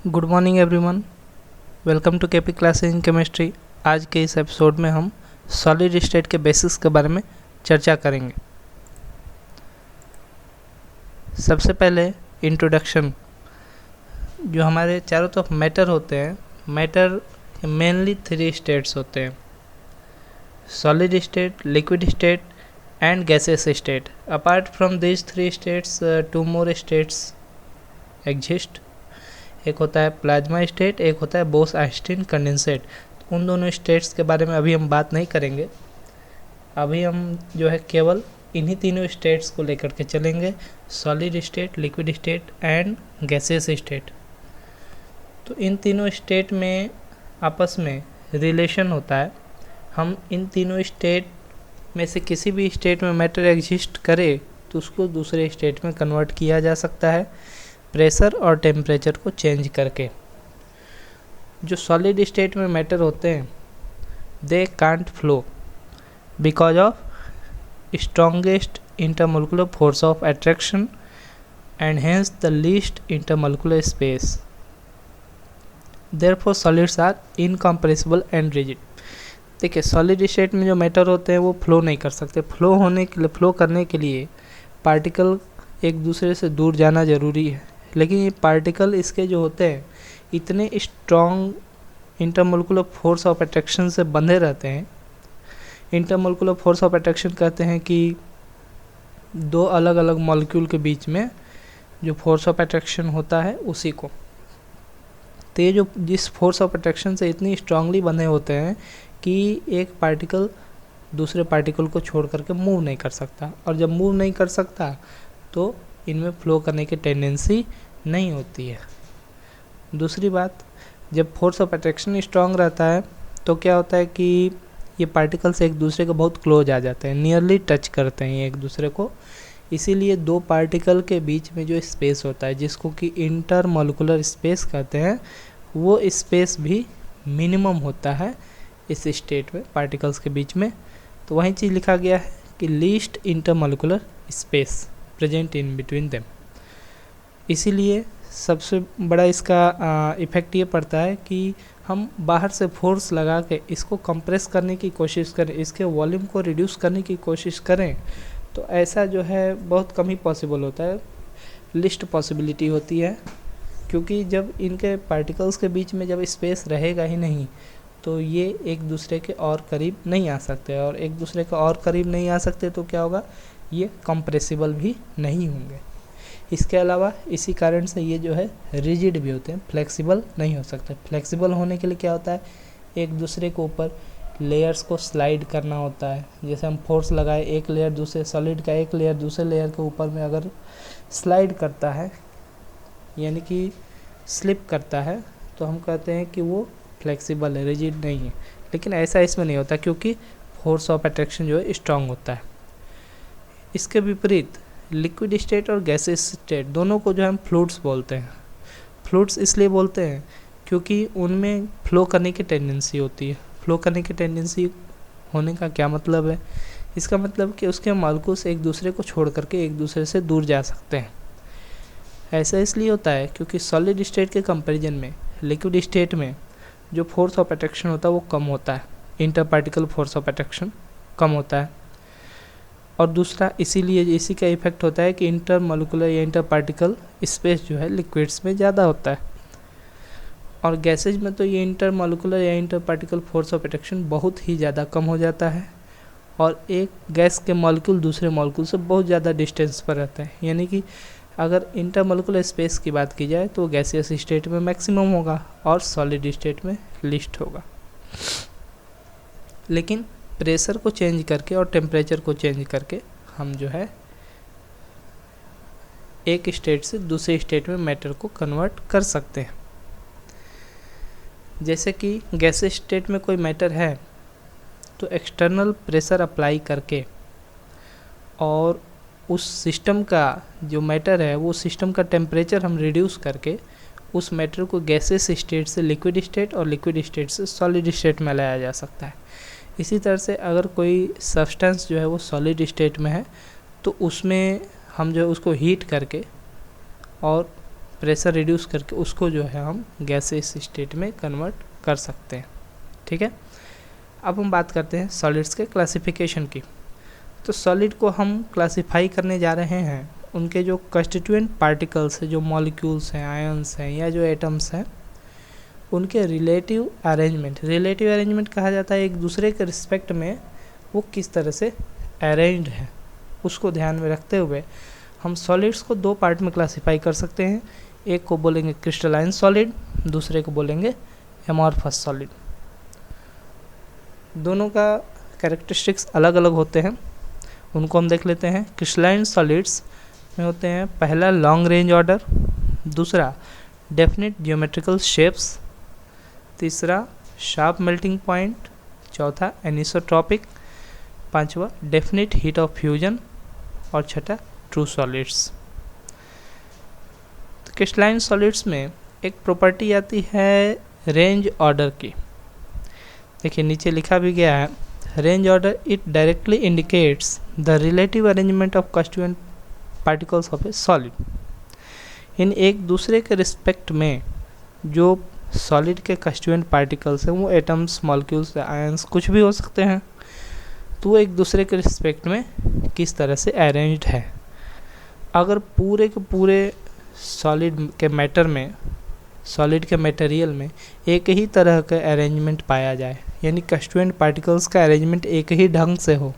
Good morning everyone, welcome to KP classes in chemistry. आज के इस एपिसोड में हम सॉलिड स्टेट के बेसिक्स के बारे में चर्चा करेंगे। सबसे पहले इंट्रोडक्शन। जो हमारे चारों तरफ मैटर होते हैं, मैटर मेनली 3 स्टेट्स होते हैं: solid state, liquid state and gases state. Apart from this 3 states 2 more states exist. एक होता है प्लाज्मा स्टेट, एक होता है बोस-आइंस्टीन कंडेंसेट। उन दोनों स्टेट्स के बारे में अभी हम बात नहीं करेंगे। अभी हम जो है केवल इन्हीं तीनों स्टेट्स को लेकर के चलेंगे: solid state, liquid state and gases state. तो इन तीनों स्टेट में आपस में रिलेशन होता है। हम इन तीनों स्टेट में से किसी भी स्टेट में मैटर एग्जिस्ट करे तो उसको दूसरे स्टेट में कन्वर्ट किया जा सकता है प्रेशर और टेम्परेचर को चेंज करके। जो सॉलिड स्टेट में मैटर होते हैं, they can't flow because of strongest intermolecular force of attraction and hence the least intermolecular space. Therefore solids are incompressible and rigid. देखिए, सॉलिड स्टेट में जो मैटर होते हैं वो फ्लो नहीं कर सकते। फ्लो करने के लिए पार्टिकल एक दूसरे से दूर जाना ज़रूरी है, लेकिन ये पार्टिकल इसके जो होते हैं इतने strong intermolecular force of attraction से बंधे रहते हैं। इंटरमोलिकुलर फोर्स ऑफ अट्रैक्शन कहते हैं कि 2 अलग अलग मॉलिक्यूल के बीच में जो फोर्स ऑफ अट्रैक्शन होता है उसी को। तो ये जो जिस फोर्स ऑफ अट्रैक्शन से इतनी स्ट्रांगली बंधे होते हैं कि एक पार्टिकल दूसरे पार्टिकल को छोड़ करके मूव नहीं कर सकता, और जब मूव नहीं कर सकता तो इनमें फ्लो करने की टेंडेंसी नहीं होती है। दूसरी बात, जब फोर्स ऑफ अट्रैक्शन स्ट्रांग रहता है तो क्या होता है कि ये पार्टिकल्स एक दूसरे के बहुत क्लोज आ जाते हैं, नियरली टच करते हैं एक दूसरे को। इसीलिए 2 पार्टिकल के बीच में जो स्पेस होता है, जिसको कि इंटरमोलिकुलर स्पेस कहते हैं, वो स्पेस भी मिनिमम होता है इस स्टेट में पार्टिकल्स के बीच में। तो वही चीज़ लिखा गया है कि least intermolecular space present in between them. इसीलिए सबसे बड़ा इसका इफ़ेक्ट ये पड़ता है कि हम बाहर से फोर्स लगा के इसको कंप्रेस करने की कोशिश करें, इसके वॉल्यूम को रिड्यूस करने की कोशिश करें, तो ऐसा जो है बहुत कम ही पॉसिबल होता है, लिस्ट पॉसिबिलिटी होती है। क्योंकि जब इनके पार्टिकल्स के बीच में जब स्पेस रहेगा ही नहीं तो ये एक दूसरे के और करीब नहीं आ सकते, और एक दूसरे के और करीब नहीं आ सकते तो क्या होगा, ये कंप्रेसिबल भी नहीं होंगे। इसके अलावा इसी कारण से ये जो है रिजिड भी होते हैं, फ्लेक्सिबल नहीं हो सकते। फ्लेक्सिबल होने के लिए क्या होता है, एक दूसरे के ऊपर लेयर्स को स्लाइड करना होता है। जैसे हम फोर्स लगाए, एक लेयर दूसरे सॉलिड का एक लेयर दूसरे लेयर के ऊपर में अगर स्लाइड करता है, यानी कि स्लिप करता है, तो हम कहते हैं कि वो फ्लेक्सिबल है, रिजिड नहीं है। लेकिन ऐसा इसमें नहीं होता क्योंकि फोर्स ऑफ अट्रैक्शन जो है स्ट्रांग होता है। इसके विपरीत लिक्विड स्टेट और गैसेस स्टेट दोनों को जो हम फ्लूइड्स बोलते हैं। फ्लूइड्स इसलिए बोलते हैं क्योंकि उनमें फ्लो करने की टेंडेंसी होती है। फ्लो करने की टेंडेंसी होने का क्या मतलब है, इसका मतलब कि उसके मॉलिक्यूल्स एक दूसरे को छोड़ करके एक दूसरे से दूर जा सकते हैं। ऐसा इसलिए होता है क्योंकि सॉलिड स्टेट के कंपैरिजन में लिक्विड स्टेट में जो फोर्स ऑफ अट्रैक्शन होता है वो कम होता है, inter particle force of attraction कम होता है। और दूसरा इसीलिए इसी का इफेक्ट होता है कि इंटर मॉलिक्यूलर या इंटर पार्टिकल स्पेस जो है लिक्विड्स में ज़्यादा होता है, और गैसेज में तो ये इंटर मॉलिक्यूलर या inter particle force of attraction बहुत ही ज़्यादा कम हो जाता है, और एक गैस के मॉलिक्यूल दूसरे मॉलिक्यूल से बहुत ज़्यादा डिस्टेंस पर रहता है। यानी कि अगर इंटर मॉलिक्यूलर स्पेस की बात की जाए तो गैसियस स्टेट में मैक्सिमम होगा और सॉलिड स्टेट में लिस्ट होगा। लेकिन प्रेशर को चेंज करके और टेम्परेचर को चेंज करके हम जो है एक स्टेट से दूसरे स्टेट में मैटर को कन्वर्ट कर सकते हैं। जैसे कि गैस स्टेट में कोई मैटर है तो एक्सटर्नल प्रेशर अप्लाई करके और उस सिस्टम का जो मैटर है वो सिस्टम का टेम्परेचर हम रिड्यूस करके उस मैटर को गैसेस स्टेट से लिक्विड स्टेट और लिक्विड स्टेट से सॉलिड स्टेट में लाया जा सकता है। इसी तरह से अगर कोई सब्सटेंस जो है वो सॉलिड स्टेट में है तो उसमें हम जो है उसको हीट करके और प्रेशर रिड्यूस करके उसको जो है हम गैसेस स्टेट में कन्वर्ट कर सकते हैं। ठीक है, अब हम बात करते हैं सॉलिड्स के क्लासिफिकेशन की। तो सॉलिड को हम क्लासिफाई करने जा रहे हैं उनके जो कंस्टिट्यूएंट पार्टिकल्स हैं, जो मॉलिक्यूल्स हैं, आयंस हैं या जो एटम्स हैं, उनके रिलेटिव अरेंजमेंट कहा जाता है एक दूसरे के रिस्पेक्ट में वो किस तरह से अरेंज्ड है, उसको ध्यान में रखते हुए हम सॉलिड्स को दो पार्ट में क्लासिफाई कर सकते हैं। एक को बोलेंगे क्रिस्टलाइन सॉलिड, दूसरे को बोलेंगे एमॉर्फस सॉलिड। दोनों का कैरेक्टरिस्टिक्स अलग अलग होते हैं, उनको हम देख लेते हैं। क्रिस्टलाइन सॉलिड्स में होते हैं पहला लॉन्ग रेंज ऑर्डर, दूसरा डेफिनिट ज्योमेट्रिकल शेप्स, तीसरा शार्प मेल्टिंग पॉइंट, चौथा एनिसोट्रॉपिक, पांचवा डेफिनिट हीट ऑफ फ्यूजन और छठा ट्रू सॉलिड्स। तो क्रिस्टलाइन सॉलिड्स में एक प्रॉपर्टी आती है रेंज ऑर्डर की। देखिए नीचे लिखा भी गया है, range order it directly indicates the relative arrangement of constituent particles of a solid. इन एक दूसरे के रिस्पेक्ट में जो सॉलिड के कंस्टिट्यूएंट पार्टिकल्स हैं वो एटम्स, मॉलिक्यूल्स, आयंस कुछ भी हो सकते हैं, तो वो एक दूसरे के रिस्पेक्ट में किस तरह से अरेंज्ड है। अगर पूरे के पूरे सॉलिड के मैटर में, सॉलिड के मटेरियल में एक ही तरह का अरेंजमेंट पाया जाए, यानी कंस्टिट्यूएंट पार्टिकल्स का अरेंजमेंट एक ही ढंग से हो,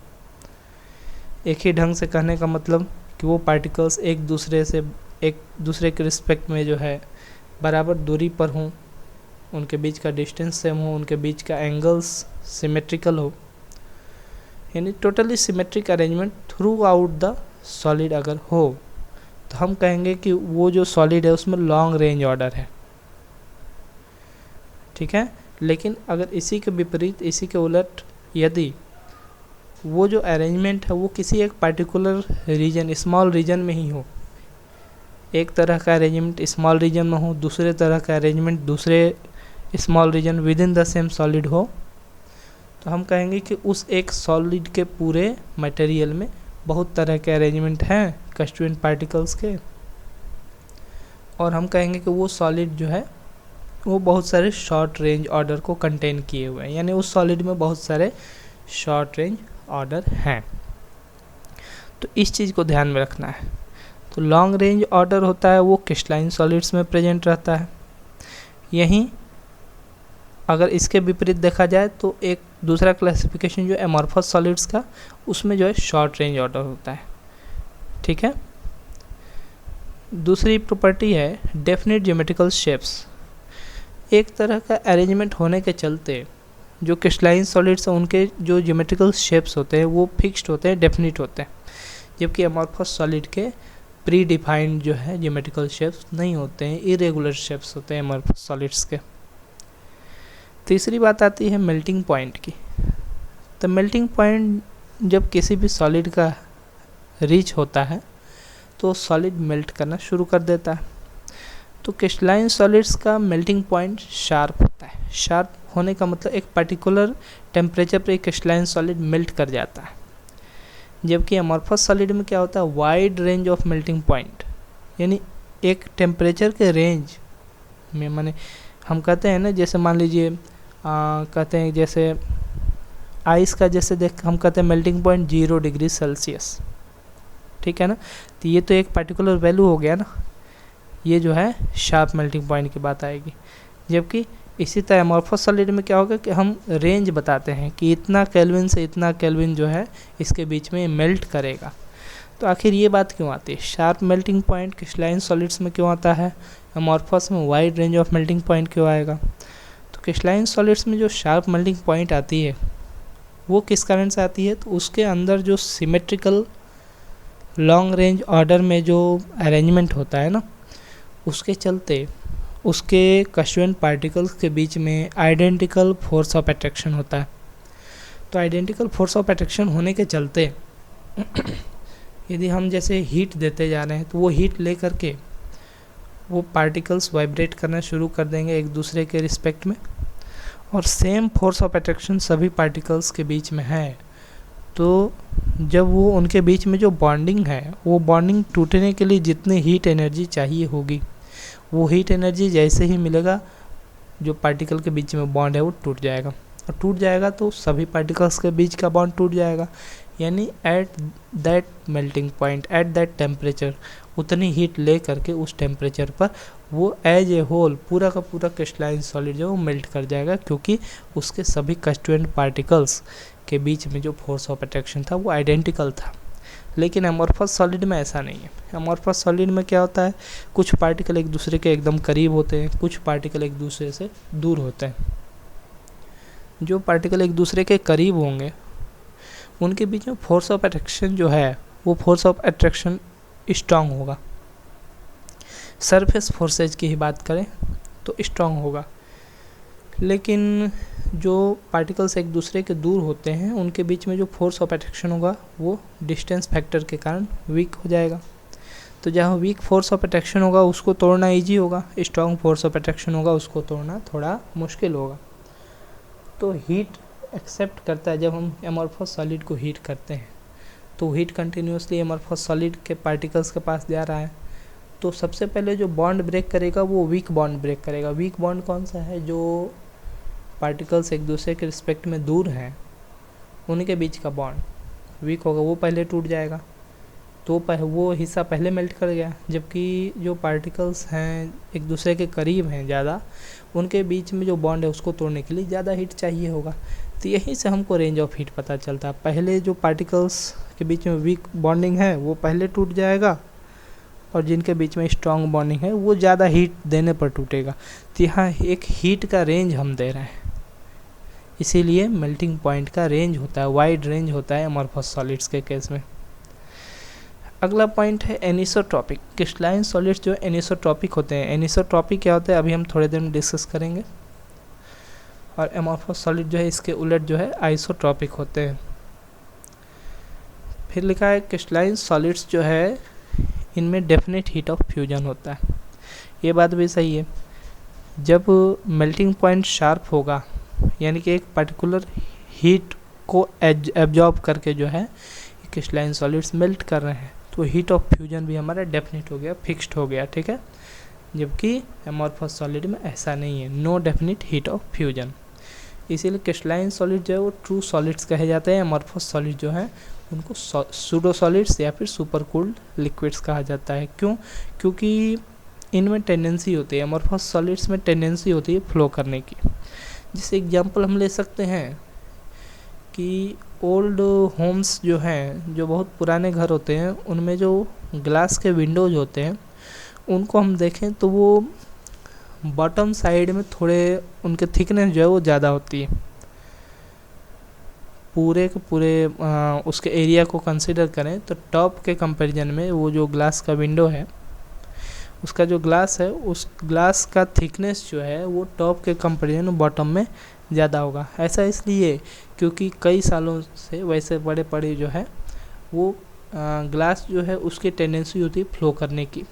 एक ही ढंग से कहने का मतलब कि वो पार्टिकल्स एक दूसरे के रिस्पेक्ट में जो है बराबर दूरी पर हों, उनके बीच का डिस्टेंस सेम हो, उनके बीच का एंगल्स सिमेट्रिकल हो, यानी totally symmetric arrangement through out the solid अगर हो, तो हम कहेंगे कि वो जो सॉलिड है उसमें लॉन्ग रेंज ऑर्डर है। ठीक है, लेकिन अगर इसी के विपरीत, इसी के उलट यदि वो जो अरेंजमेंट है वो किसी एक पर्टिकुलर रीजन, स्मॉल रीजन में ही हो, एक तरह का अरेंजमेंट स्मॉल रीजन में हो, दूसरे तरह का अरेंजमेंट दूसरे small region within the same solid हो, तो हम कहेंगे कि उस एक सॉलिड के पूरे मटेरियल में बहुत तरह के अरेंजमेंट हैं कंस्टिट्यूएंट पार्टिकल्स के, और हम कहेंगे कि वो सॉलिड जो है वो बहुत सारे शॉर्ट रेंज ऑर्डर को कंटेन किए हुए हैं, यानी उस सॉलिड में बहुत सारे शॉर्ट रेंज ऑर्डर हैं। तो इस चीज़ को ध्यान में रखना है। तो लॉन्ग रेंज ऑर्डर होता है वो क्रिस्टलाइन सॉलिड्स में प्रेजेंट रहता है। यहीं अगर इसके विपरीत देखा जाए तो एक दूसरा क्लासिफिकेशन जो एमॉर्फस सॉलिड्स का, उसमें जो है शॉर्ट रेंज ऑर्डर होता है। ठीक है, दूसरी प्रॉपर्टी है डेफिनिट ज्योमेट्रिकल शेप्स। एक तरह का अरेंजमेंट होने के चलते जो क्रिस्टलाइन सॉलिड्स हैं उनके जो ज्योमेट्रिकल शेप्स होते हैं वो फिक्स्ड होते हैं, डेफिनिट होते हैं, जबकि एमॉर्फस सॉलिड के प्री डिफाइंड जो है ज्योमेट्रिकल शेप्स नहीं होते हैं, इरेगुलर शेप्स होते हैं एमॉर्फस सॉलिड्स के। तीसरी बात आती है मेल्टिंग पॉइंट की। तो मेल्टिंग पॉइंट जब किसी भी सॉलिड का रीच होता है तो सॉलिड मेल्ट करना शुरू कर देता है। तो क्रिस्टलाइन सॉलिड्स का मेल्टिंग पॉइंट शार्प होता है। शार्प होने का मतलब एक पर्टिकुलर टेम्परेचर पर क्रिस्टलाइन सॉलिड मेल्ट कर जाता है, जबकि एमॉर्फस सॉलिड में क्या होता है, wide range of melting point, यानी एक टेम्परेचर के रेंज में, माने हम कहते हैं ना, जैसे मान लीजिए कहते हैं जैसे आइस का, जैसे देख हम कहते हैं मेल्टिंग पॉइंट 0 डिग्री सेल्सियस, ठीक है ना, तो ये तो एक पर्टिकुलर वैल्यू हो गया ना, ये जो है शार्प मेल्टिंग पॉइंट की बात आएगी। जबकि इसी तरह एमॉर्फस सॉलिड में क्या होगा कि हम रेंज बताते हैं कि इतना केल्विन से इतना केल्विन जो है इसके बीच में मेल्ट करेगा। तो आखिर ये बात क्यों आती है, sharp melting point crystalline solids में क्यों आता है, एमॉर्फस में wide range of melting point क्यों आएगा। तो क्रिस्टलाइन सॉलिड्स में जो शार्प मेल्टिंग पॉइंट आती है वो किस कारण से आती है, तो उसके अंदर जो सिमेट्रिकल लॉन्ग रेंज ऑर्डर में जो अरेंजमेंट होता है ना, उसके चलते उसके कंस्टिट्यूएंट पार्टिकल्स के बीच में आइडेंटिकल फोर्स ऑफ अट्रैक्शन होता है। तो आइडेंटिकल फोर्स ऑफ अट्रैक्शन होने के चलते यदि हम जैसे हीट देते जा रहे हैं तो वो हीट ले करके वो पार्टिकल्स वाइब्रेट करना शुरू कर देंगे एक दूसरे के रिस्पेक्ट में, और सेम फोर्स ऑफ अट्रैक्शन सभी पार्टिकल्स के बीच में है। तो जब वो उनके बीच में जो बॉन्डिंग है, वो बॉन्डिंग टूटने के लिए जितनी हीट एनर्जी चाहिए होगी वो हीट एनर्जी जैसे ही मिलेगा जो पार्टिकल के बीच में बॉन्ड है वो टूट जाएगा, और टूट जाएगा तो सभी पार्टिकल्स के बीच का बॉन्ड टूट जाएगा, यानी at that melting point, at that temperature, उतनी हीट ले करके उस टेम्परेचर पर वो एज ए होल पूरा का पूरा क्रिस्टलाइन सॉलिड जो वो मेल्ट कर जाएगा, क्योंकि उसके सभी कंस्टिट्यूएंट पार्टिकल्स के बीच में जो फोर्स ऑफ अट्रैक्शन था वो आइडेंटिकल था। लेकिन एमॉर्फस सॉलिड में ऐसा नहीं है। एमॉर्फस सॉलिड में क्या होता है, कुछ पार्टिकल एक दूसरे के एकदम करीब होते हैं, कुछ पार्टिकल एक दूसरे से दूर होते हैं। जो पार्टिकल एक दूसरे के करीब होंगे उनके बीच में फोर्स ऑफ अट्रैक्शन जो है वो फोर्स ऑफ अट्रैक्शन स्ट्रांग होगा। सरफेस फोर्सेज की ही बात करें तो स्ट्रांग होगा, लेकिन जो पार्टिकल्स एक दूसरे के दूर होते हैं उनके बीच में जो फोर्स ऑफ अट्रैक्शन होगा वो डिस्टेंस फैक्टर के कारण वीक हो जाएगा। तो जहाँ वीक फोर्स ऑफ अट्रैक्शन होगा उसको तोड़ना इजी होगा, स्ट्रांग फोर्स ऑफ अट्रैक्शन होगा उसको तोड़ना थोड़ा मुश्किल होगा। तो हीट एक्सेप्ट करता है, जब हम एमॉर्फस सॉलिड को हीट करते हैं तो हीट कंटिन्यूसली एमॉर्फस सॉलिड के पार्टिकल्स के पास जा रहा है, तो सबसे पहले जो बॉन्ड ब्रेक करेगा वो वीक बॉन्ड ब्रेक करेगा। वीक बॉन्ड कौन सा है, जो पार्टिकल्स एक दूसरे के रिस्पेक्ट में दूर हैं उनके बीच का बॉन्ड वीक होगा, वो पहले टूट जाएगा, तो वो हिस्सा पहले मेल्ट कर गया। जबकि जो पार्टिकल्स हैं एक दूसरे के करीब हैं ज़्यादा, उनके बीच में जो बॉन्ड है उसको तोड़ने के लिए ज़्यादा हीट चाहिए होगा। तो यहीं से हमको रेंज ऑफ हीट पता चलता है। पहले जो पार्टिकल्स के बीच में वीक बॉन्डिंग है वो पहले टूट जाएगा, और जिनके बीच में स्ट्रॉन्ग बॉन्डिंग है वो ज़्यादा हीट देने पर टूटेगा। तो यहाँ एक हीट का रेंज हम दे रहे हैं, इसीलिए मेल्टिंग पॉइंट का रेंज होता है, वाइड रेंज होता है एमॉर्फस सॉलिड्स के केस में। अगला पॉइंट है एनिसोट्रॉपिक। क्रिस्टलाइन सॉलिड्स जो एनिसोट्रॉपिक होते हैं, एनिसोट्रॉपिक क्या होता है अभी हम थोड़ी देर में डिस्कस करेंगे, और एमॉर्फस सॉलिड जो है इसके उलट जो है आइसोट्रॉपिक होते हैं। फिर लिखा है क्रिस्टलाइन सॉलिड्स जो है इनमें डेफिनेट हीट ऑफ फ्यूजन होता है। ये बात भी सही है, जब मेल्टिंग पॉइंट शार्प होगा यानी कि एक पर्टिकुलर हीट को एब्जॉर्ब करके जो है क्रिस्टलाइन सॉलिड्स मेल्ट कर रहे हैं, तो हीट ऑफ फ्यूजन भी हमारा डेफिनेट हो गया, फिक्स्ड हो गया, ठीक है। जबकि एमॉर्फस सॉलिड में ऐसा नहीं है, no definite heat of fusion. इसीलिए क्रिस्टलाइन सॉलिड जो है वो ट्रू सॉलिड्स कहे जाते हैं। एमॉर्फस सॉलिड जो है उनको सूडो सॉलिड्स या फिर सुपर कूल्ड लिक्विड्स कहा जाता है। क्यों? क्योंकि इनमें टेंडेंसी होती है, एमॉर्फस सॉलिड्स में टेंडेंसी होती है फ्लो करने की। जिसे एग्जांपल हम ले सकते हैं कि ओल्ड होम्स जो हैं, जो बहुत पुराने घर होते हैं, उनमें जो ग्लास के विंडोज होते हैं उनको हम देखें तो वो बॉटम साइड में थोड़े उनके थिकनेस जो है वो ज़्यादा होती है। पूरे के पूरे उसके एरिया को कंसिडर करें तो टॉप के कंपैरिजन में वो जो ग्लास का विंडो है उसका जो ग्लास है उस ग्लास का थिकनेस जो है वो टॉप के कंपैरिजन में बॉटम में ज़्यादा होगा। ऐसा इसलिए क्योंकि कई सालों से वैसे बड़े बड़े जो है वो ग्लास जो है उसकी टेंडेंसी होती है फ्लो करने की,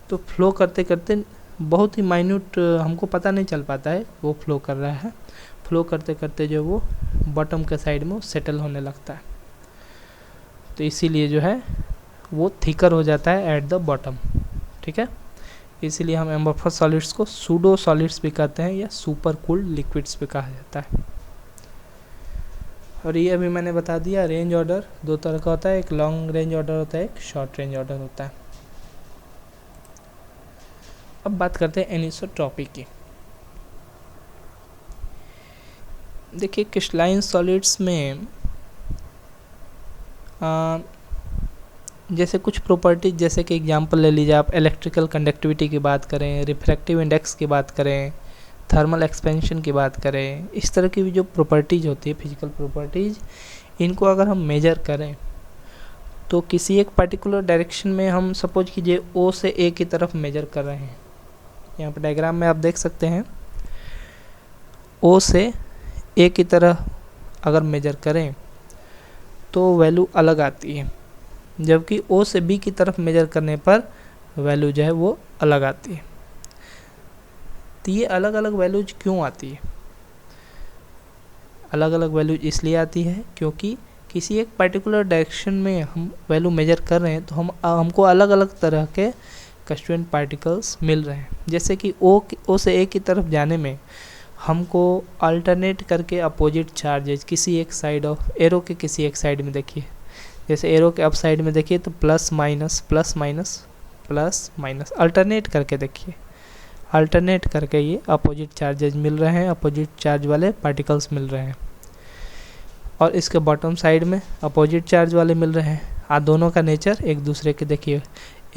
तो फ्लो करते करते बहुत ही माइन्यूट हमको पता नहीं चल पाता है वो फ्लो कर रहा है, फ्लो करते करते जो वो बॉटम के साइड में सेटल होने लगता है, तो इसीलिए जो है वो थिकर हो जाता है एट द बॉटम, ठीक है। इसीलिए हम एमॉर्फस सॉलिड्स को सूडो सॉलिड्स भी कहते हैं या सुपर कूल्ड लिक्विड्स भी कहा जाता है। और ये अभी मैंने बता दिया रेंज ऑर्डर दो तरह का होता है, एक लॉन्ग रेंज ऑर्डर होता है, एक शॉर्ट रेंज ऑर्डर होता है। अब बात करते हैं एनिसोट्रॉपी की। देखिए क्रिस्टलाइन सॉलिड्स में जैसे कुछ प्रॉपर्टीज, जैसे कि एग्जांपल ले लीजिए आप, इलेक्ट्रिकल कंडक्टिविटी की बात करें, रिफ्रैक्टिव इंडेक्स की बात करें, थर्मल एक्सपेंशन की बात करें, इस तरह की भी जो प्रॉपर्टीज होती है फिजिकल प्रॉपर्टीज, इनको अगर हम मेजर करें तो किसी एक पर्टिकुलर डायरेक्शन में हम सपोज कीजिए ओ से ए की तरफ मेजर कर रहे हैं। यहाँ पर डायग्राम में आप देख सकते हैं ओ से ए की तरह अगर मेजर करें तो वैल्यू अलग आती है, जबकि ओ से बी की तरफ मेजर करने पर वैल्यू जो है वो अलग आती है। तो ये अलग अलग वैल्यूज क्यों आती है? अलग अलग वैल्यूज इसलिए आती है क्योंकि किसी एक पर्टिकुलर डायरेक्शन में हम वैल्यू मेजर कर रहे हैं तो हमको अलग अलग तरह के कंस्टिट्यूएंट पार्टिकल्स मिल रहे हैं। जैसे कि ओ से ए की तरफ जाने में हमको अल्टरनेट करके अपोजिट चार्जेज किसी एक साइड ऑफ एरो के किसी एक साइड में देखिए, जैसे एरो के अप साइड में देखिए तो plus minus plus minus plus minus alternate करके देखिए, अल्टरनेट करके ये अपोजिट चार्जेज मिल रहे हैं, अपोजिट चार्ज वाले पार्टिकल्स मिल रहे हैं। और इसके बॉटम साइड में अपोजिट चार्ज वाले मिल रहे हैं। दोनों का नेचर एक दूसरे के देखिए,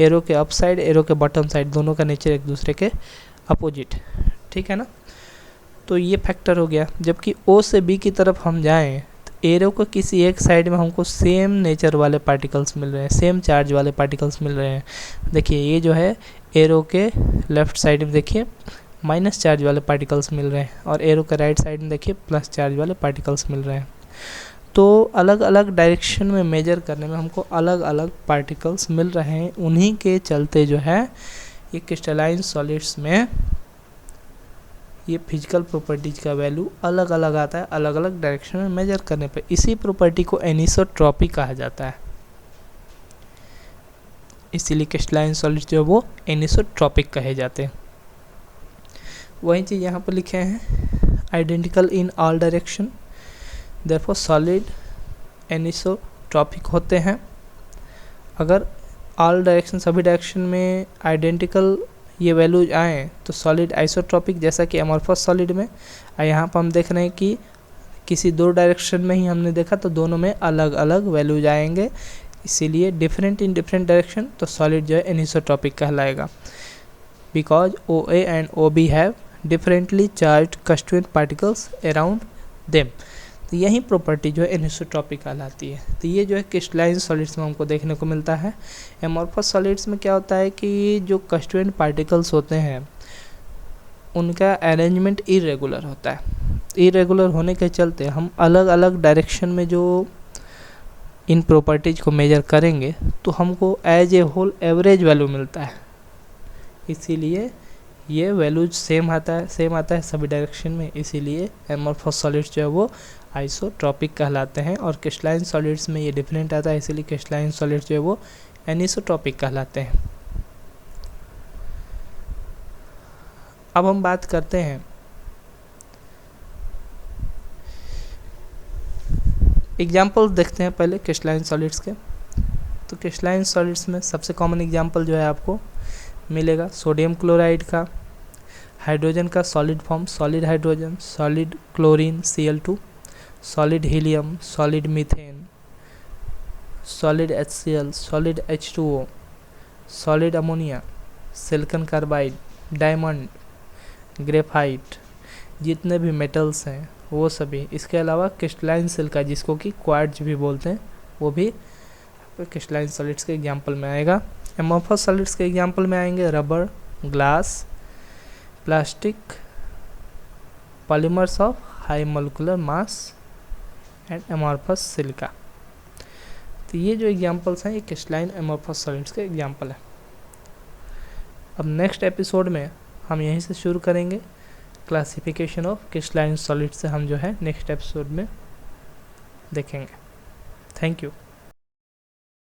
एरो के अप साइड एरो के बॉटम साइड दोनों का नेचर एक दूसरे के अपोजिट, ठीक है ना। तो ये फैक्टर हो गया। जबकि ओ से बी की तरफ हम जाएं तो एरो को किसी एक साइड में हमको सेम नेचर वाले पार्टिकल्स मिल रहे हैं, सेम चार्ज वाले पार्टिकल्स मिल रहे हैं। देखिए ये जो है एरो के लेफ़्ट साइड में देखिए माइनस चार्ज वाले पार्टिकल्स मिल रहे हैं, और एरो के राइट साइड में देखिए प्लस चार्ज वाले पार्टिकल्स मिल रहे हैं। तो अलग अलग डायरेक्शन में मेजर करने में हमको अलग अलग पार्टिकल्स मिल रहे हैं। उन्हीं के चलते जो है ये क्रिस्टलाइन सॉलिड्स में ये फिजिकल प्रॉपर्टीज का वैल्यू अलग अलग आता है, अलग अलग डायरेक्शन में मेजर करने पे। इसी प्रॉपर्टी को एनिसोट्रॉपी कहा जाता है, इसीलिए क्रिस्टलाइन सॉलिड्स जो है वो एनिसोट्रॉपिक कहे जाते हैं। वही चीज़ यहाँ पर लिखे हैं, identical in all direction, therefore solid anisotropic होते हैं। अगर ऑल डायरेक्शन सभी डायरेक्शन में आइडेंटिकल ये वैल्यूज आए तो सॉलिड आइसोट्रॉपिक, जैसा कि अमॉर्फस सॉलिड में। यहाँ पर हम देख रहे हैं कि किसी दो डायरेक्शन में ही हमने देखा तो दोनों में अलग अलग वैल्यूज आएंगे, इसीलिए डिफरेंट इन डिफरेंट डायरेक्शन तो सॉलिड जो है एनिसोट्रॉपिक कहलाएगा। Because O A and O B have differently charge constituent particles around them. तो यही प्रॉपर्टी जो है एनिसोट्रॉपिक कहलाती है। तो ये जो है क्रिस्टलाइन सॉलिड्स में हमको देखने को मिलता है। एमॉर्फस सॉलिड्स में क्या होता है कि जो कंस्टिट्यूएंट पार्टिकल्स होते हैं उनका अरेंजमेंट इरेगुलर होता है। इरेगुलर होने के चलते हम अलग अलग डायरेक्शन में जो इन प्रॉपर्टीज को मेजर करेंगे तो हमको as a whole average value मिलता है, इसीलिए ये वैल्यूज सेम आता है सभी डायरेक्शन में, इसीलिए एमॉर्फस सॉलिड्स जो है वो आइसोट्रॉपिक कहलाते हैं। और क्रिस्टलाइन सॉलिड्स में ये डिफरेंट आता है, इसीलिए क्रिस्टलाइन सॉलिड्स जो है वो एनिसोट्रॉपिक कहलाते हैं। अब हम बात करते हैं एग्जाम्पल देखते हैं पहले क्रिस्टलाइन सॉलिड्स के। तो क्रिस्टलाइन सॉलिड्स में सबसे कॉमन एग्जाम्पल जो है आपको मिलेगा सोडियम क्लोराइड का, हाइड्रोजन का solid form solid hydrogen, solid chlorine Cl2, solid helium, solid methane, solid HCl, solid H2O, solid ammonia, silicon carbide, diamond, graphite, जितने भी मेटल्स हैं वो सभी। इसके अलावा क्रिस्टलाइन सिलिका जिसको कि क्वार्ट्ज भी बोलते हैं वो भी क्रिस्टलाइन सॉलिड्स के एग्जाम्पल में आएगा। एमॉर्फस सॉलिड्स के एग्जाम्पल में आएंगे rubber, glass, plastic, polymers of high molecular mass and amorphous silica. तो ये जो एग्जाम्पल्स हैं ये क्रिस्टलाइन एमॉर्फस सॉलिड्स के एग्जाम्पल है। अब नेक्स्ट एपिसोड में हम यहीं से शुरू करेंगे, क्लासिफिकेशन ऑफ क्रिस्टलाइन सॉलिड्स से हम जो है नेक्स्ट एपिसोड में देखेंगे। Thank you.